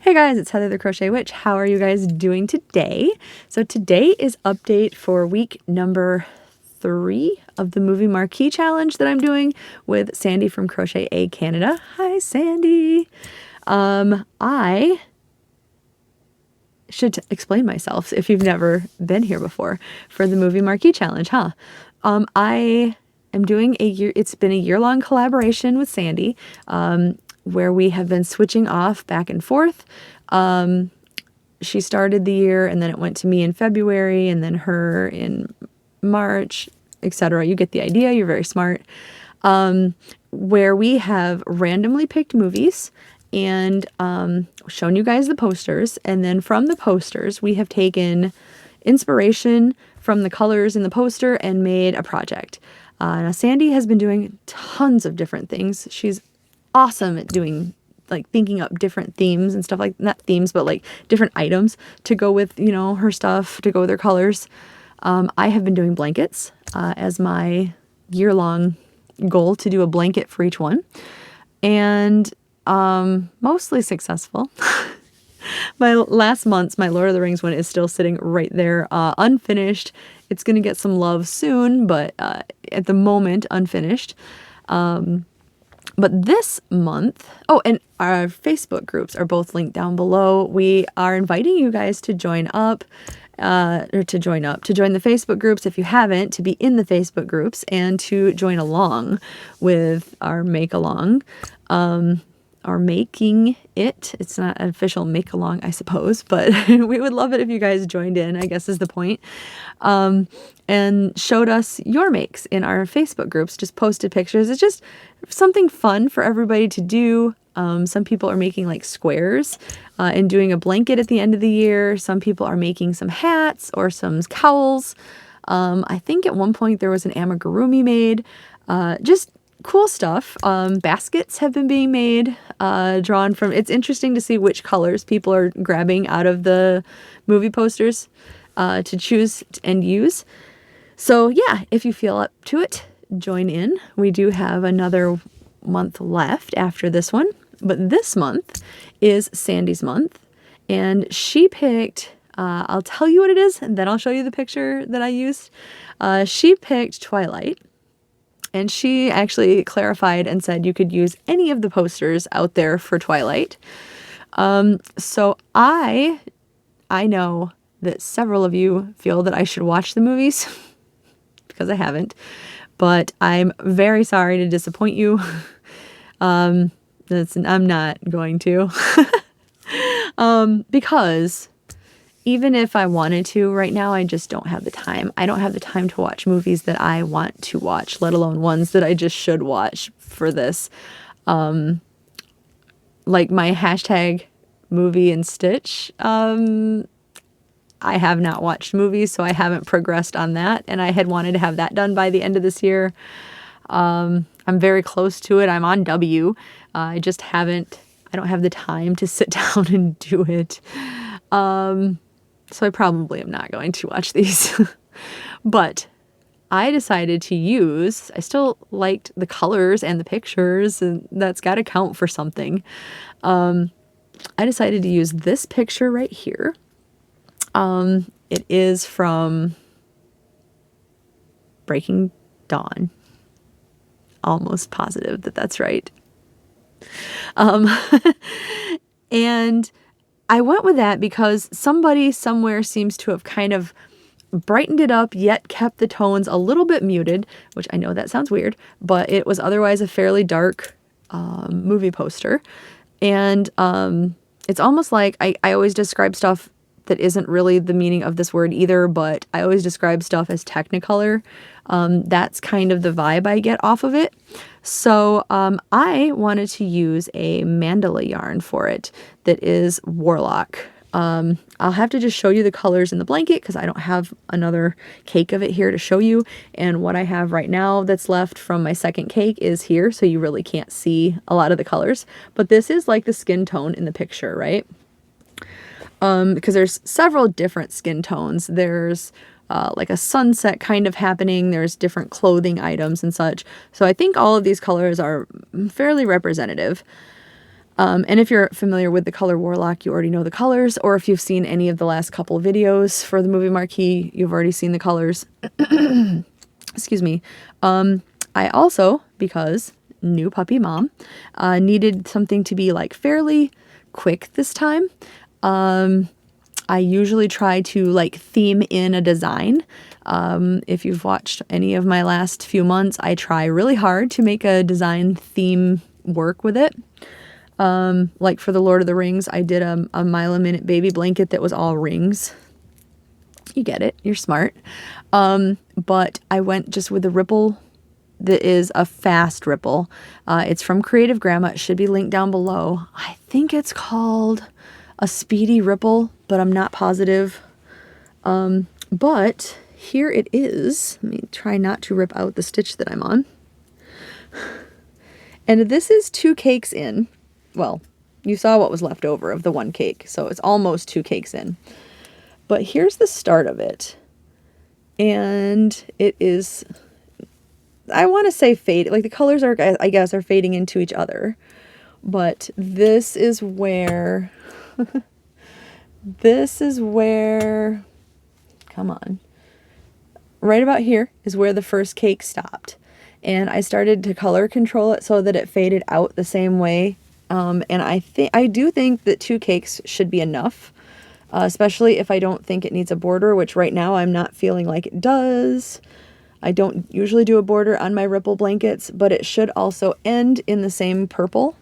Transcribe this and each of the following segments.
Hey guys, it's Heather the Crochet Witch. How are you guys doing today? So today is update for week number 3 of the movie Marquee challenge that I'm doing with Sandy from Crochet A Canada. Hi Sandy. I should explain myself if you've never been here before for the movie Marquee challenge, huh? I am doing it's been a year-long collaboration with Sandy, where we have been switching off back and forth. She started the year and then it went to me in February and then her in March, etc. You get the idea. You're very smart. Where we have randomly picked movies and shown you guys the posters. And then from the posters, we have taken inspiration from the colors in the poster and made a project. Now, Sandy has been doing tons of different things. She's awesome at doing, like, thinking up different themes and stuff, like, not themes, but like different items to go with, you know, her stuff, to go with her colors. I have been doing blankets as my year-long goal, to do a blanket for each one, and mostly successful. My last month's, my Lord of the Rings one, is still sitting right there, unfinished. It's going to get some love soon, but at the moment, unfinished. But this month, oh, and our Facebook groups are both linked down below. We are inviting you guys to join up, to join the Facebook groups if you haven't, to be in the Facebook groups, and to join along with our make-along. Or making it. It's not an official make along, I suppose, but we would love it if you guys joined in, I guess is the point. And showed us your makes in our Facebook groups, just posted pictures. It's just something fun for everybody to do. Some people are making like squares and doing a blanket at the end of the year. Some people are making some hats or some cowls. I think at one point there was an amigurumi made. Just cool stuff. Baskets have been being made, drawn from, it's interesting to see which colors people are grabbing out of the movie posters to choose and use. So yeah, if you feel up to it, join in. We do have another month left after this one, but this month is Sandy's month, and she picked, I'll tell you what it is, and then I'll show you the picture that I used. She picked Twilight. And she actually clarified and said you could use any of the posters out there for Twilight. So I know that several of you feel that I should watch the movies because I haven't, but I'm very sorry to disappoint you. I'm not going to, because even if I wanted to right now, I just don't have the time. I don't have the time to watch movies that I want to watch, let alone ones that I just should watch for this. Like my hashtag movie and Stitch. I have not watched movies, so I haven't progressed on that. And I had wanted to have that done by the end of this year. I'm very close to it. I'm on W. I just haven't, I don't have the time to sit down and do it. So I probably am not going to watch these. But I decided to use, I still liked the colors and the pictures, and that's got to count for something. I decided to use this picture right here. It is from Breaking Dawn. Almost positive that that's right. And I went with that because somebody somewhere seems to have kind of brightened it up, yet kept the tones a little bit muted, which I know that sounds weird, but it was otherwise a fairly dark movie poster. And it's almost like I always describe stuff that isn't really the meaning of this word either, but I always describe stuff as Technicolor. That's kind of the vibe I get off of it. So I wanted to use a mandala yarn for it that is Warlock. I'll have to just show you the colors in the blanket because I don't have another cake of it here to show you. And what I have right now that's left from my second cake is here, so you really can't see a lot of the colors. But this is like the skin tone in the picture, right? Because there's several different skin tones. There's like a sunset kind of happening. There's different clothing items and such. So I think all of these colors are fairly representative. And if you're familiar with the color Warlock, you already know the colors, or if you've seen any of the last couple of videos for the movie Marquee, you've already seen the colors. Excuse me. I also, because new puppy mom, needed something to be like fairly quick this time. I usually try to like theme in a design. If you've watched any of my last few months, I try really hard to make a design theme work with it. Like for the Lord of the Rings, I did a Mile a Minute baby blanket that was all rings. You get it. You're smart. But I went just with the ripple that is a fast ripple. It's from Creative Grandma. It should be linked down below. I think it's called a speedy ripple, but I'm not positive. But here it is. Let me try not to rip out the stitch that I'm on. And this is 2 cakes in. Well, you saw what was left over of the 1 cake, so it's almost 2 cakes in. But here's the start of it. And it is, I want to say fade, like the colors are, I guess, are fading into each other. But this is where, come on. Right about here is where the first cake stopped. And I started to color control it so that it faded out the same way. And I do think that 2 cakes should be enough, especially if I don't think it needs a border, which right now I'm not feeling like it does. I don't usually do a border on my ripple blankets, but it should also end in the same purple.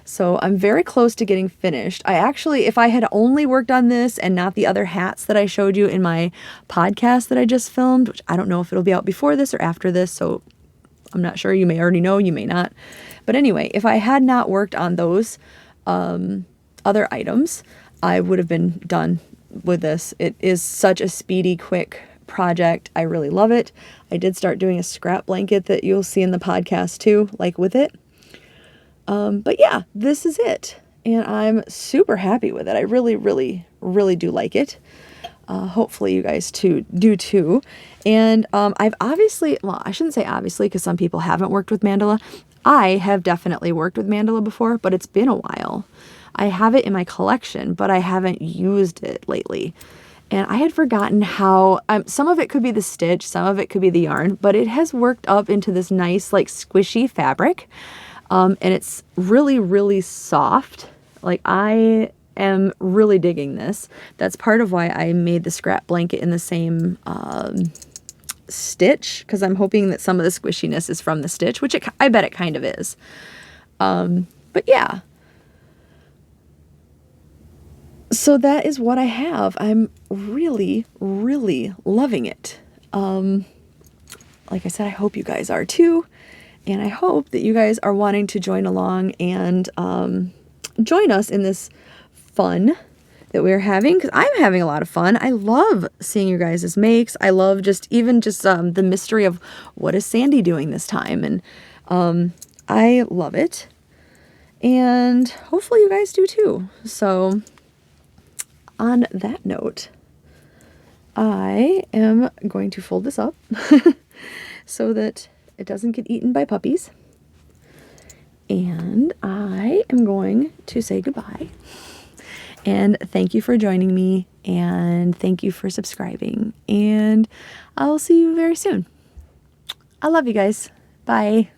So I'm very close to getting finished. I actually, if I had only worked on this and not the other hats that I showed you in my podcast that I just filmed, which I don't know if it'll be out before this or after this, so I'm not sure. You may already know, you may not. But anyway, if I had not worked on those other items, I would have been done with this. It is such a speedy, quick project. I really love it. I did start doing a scrap blanket that you'll see in the podcast too, like with it. But yeah, this is it. And I'm super happy with it. I really, really, really do like it. Hopefully you guys do too. And I've obviously, well, I shouldn't say obviously because some people haven't worked with mandala. I have definitely worked with mandala before, but it's been a while. I have it in my collection, but I haven't used it lately. And I had forgotten how, some of it could be the stitch, some of it could be the yarn, but it has worked up into this nice, like squishy fabric. And it's really, really soft. Like I am really digging this. That's part of why I made the scrap blanket in the same stitch, because I'm hoping that some of the squishiness is from the stitch, which I bet it kind of is. But yeah. So that is what I have. I'm really, really loving it. Like I said, I hope you guys are too. And I hope that you guys are wanting to join along and join us in this fun that we're having, because I'm having a lot of fun. I love seeing your guys' makes. I love just the mystery of what is Sandy doing this time. And I love it. And hopefully you guys do too. So on that note, I am going to fold this up so that it doesn't get eaten by puppies. And I am going to say goodbye. And thank you for joining me. And thank you for subscribing. And I'll see you very soon. I love you guys. Bye.